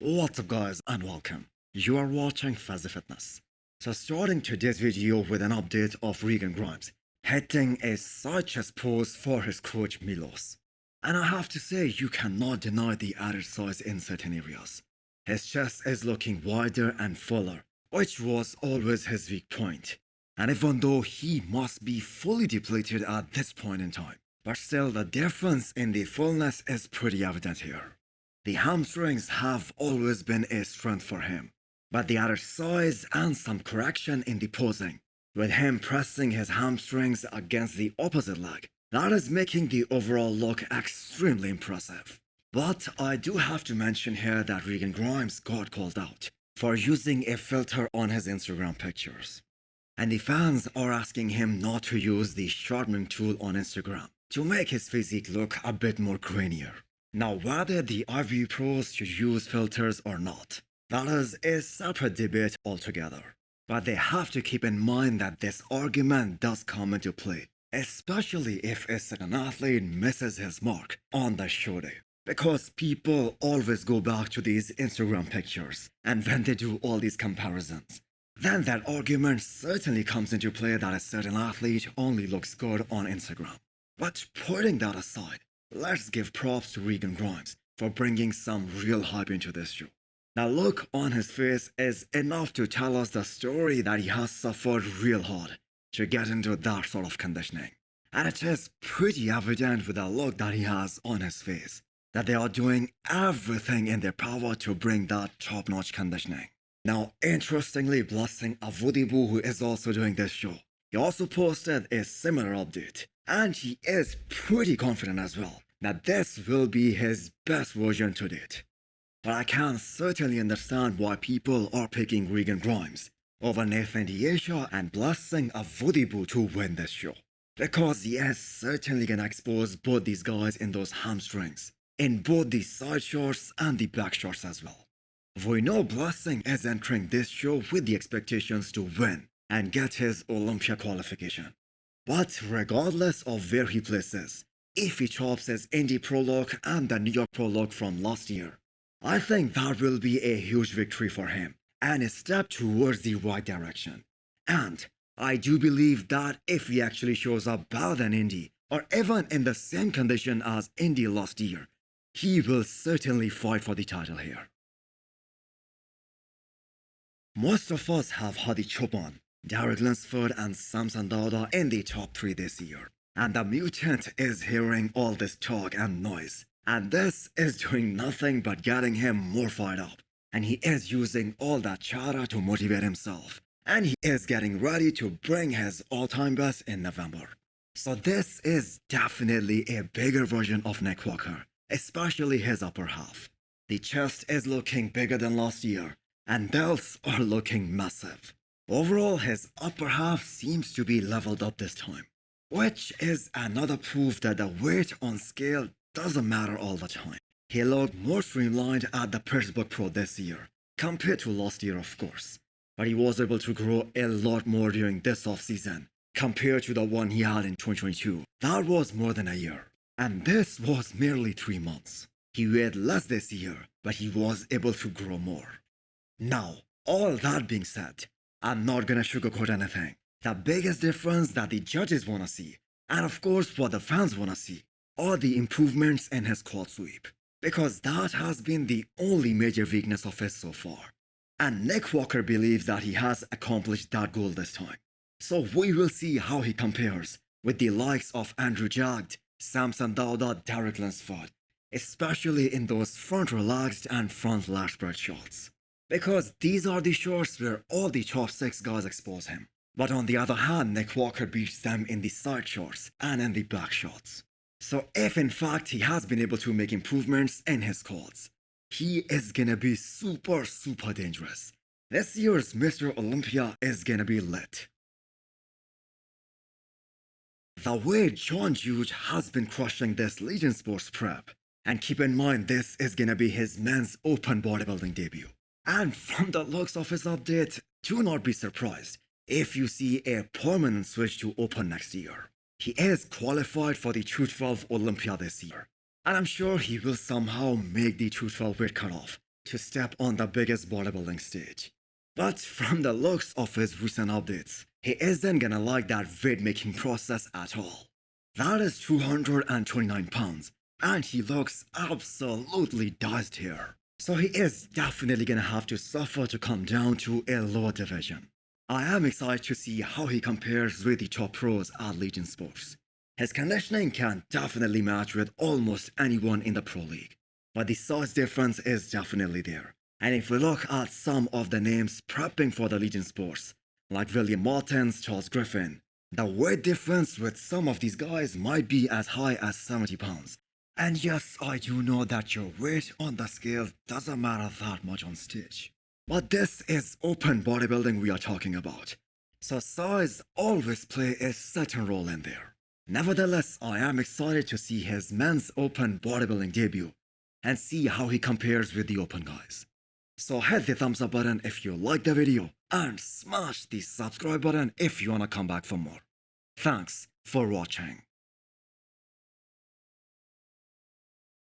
What's up guys and welcome. You are watching Fuzzy Fitness. So starting today's video with an update of Regan Grimes hitting a side chest pose for his coach Milos. And I have to say you cannot deny the added size in certain areas. His chest is looking wider and fuller, which was always his weak point. And even though he must be fully depleted at this point in time, but still the difference in the fullness is pretty evident here. The hamstrings have always been a strength for him, but the added size and some correction in the posing, with him pressing his hamstrings against the opposite leg, that is making the overall look extremely impressive. But I do have to mention here that Regan Grimes got called out for using a filter on his Instagram pictures. And the fans are asking him not to use the sharpening tool on Instagram to make his physique look a bit more grainier. Now, whether the IV pros should use filters or not, that is a separate debate altogether. But they have to keep in mind that this argument does come into play, especially if a certain athlete misses his mark on the show day. Because people always go back to these Instagram pictures, and when they do all these comparisons, then that argument certainly comes into play that a certain athlete only looks good on Instagram. But putting that aside, let's give props to Regan Grimes for bringing some real hype into this show. The look on his face is enough to tell us the story that he has suffered real hard to get into that sort of conditioning. And it is pretty evident with the look that he has on his face that they are doing everything in their power to bring that top-notch conditioning. Now, interestingly, Blessing Regan, who is also doing this show, he also posted a similar update, and he is pretty confident as well that this will be his best version to date. But I can certainly understand why people are picking Regan Grimes over Nathan D'Asia and Blessing Regan to win this show. Because he is certainly gonna expose both these guys in those hamstrings, in both the side shots and the back shots as well. We know Blessing is entering this show with the expectations to win and get his Olympia qualification. But regardless of where he places, if he chops his Indy prologue and the New York prologue from last year, I think that will be a huge victory for him and a step towards the right direction. And I do believe that if he actually shows up better than Indy, or even in the same condition as Indy last year, he will certainly fight for the title here. Most of us have had the Chopin, Lunsford and Samson in the top 3 this year. And the mutant is hearing all this talk and noise. And this is doing nothing but getting him more fired up. And he is using all that chatter to motivate himself. And he is getting ready to bring his all-time best in November. So this is definitely a bigger version of Nick Walker, especially his upper half. The chest is looking bigger than last year, and delts are looking massive. Overall, his upper half seems to be leveled up this time, which is another proof that the weight on scale doesn't matter all the time. He looked more streamlined at the Pittsburgh Pro this year, compared to last year of course, but he was able to grow a lot more during this off-season, compared to the one he had in 2022. That was more than a year, and this was merely 3 months. He weighed less this year, but he was able to grow more. Now, all that being said, I'm not gonna sugarcoat anything. The biggest difference that the judges wanna see, and of course what the fans wanna see, are the improvements in his quad sweep. Because that has been the only major weakness of his so far. And Nick Walker believes that he has accomplished that goal this time. So we will see how he compares with the likes of Andrew Jagged, Samson, Derek Lunsford, especially in those front relaxed and front lat spread shots. Because these are the shots where all the top 6 guys expose him. But on the other hand, Nick Walker beats them in the side shots and in the back shots. So if in fact he has been able to make improvements in his quads, he is gonna be super dangerous. This year's Mr. Olympia is gonna be lit. The way John Jewett has been crushing this Legion Sports prep, and keep in mind this is gonna be his men's open bodybuilding debut. And from the looks of his update, do not be surprised if you see a permanent switch to open next year. He is qualified for the 212 Olympia this year, and I'm sure he will somehow make the 212 weight cutoff to step on the biggest bodybuilding stage. But from the looks of his recent updates, he isn't gonna like that weight making process at all. That is 229 pounds, and he looks absolutely diced here. So he is definitely gonna have to suffer to come down to a lower division. I am excited to see how he compares with the top pros at Legion Sports. His conditioning can definitely match with almost anyone in the pro league, but the size difference is definitely there. And if we look at some of the names prepping for the Legion Sports, like William Martins, Charles Griffin, the weight difference with some of these guys might be as high as 70 pounds. And yes, I do know that your weight on the scale doesn't matter that much on stage. But this is open bodybuilding we are talking about, so size always play a certain role in there. Nevertheless, I am excited to see his men's open bodybuilding debut and see how he compares with the open guys. So hit the thumbs up button if you like the video and smash the subscribe button if you wanna come back for more. Thanks for watching.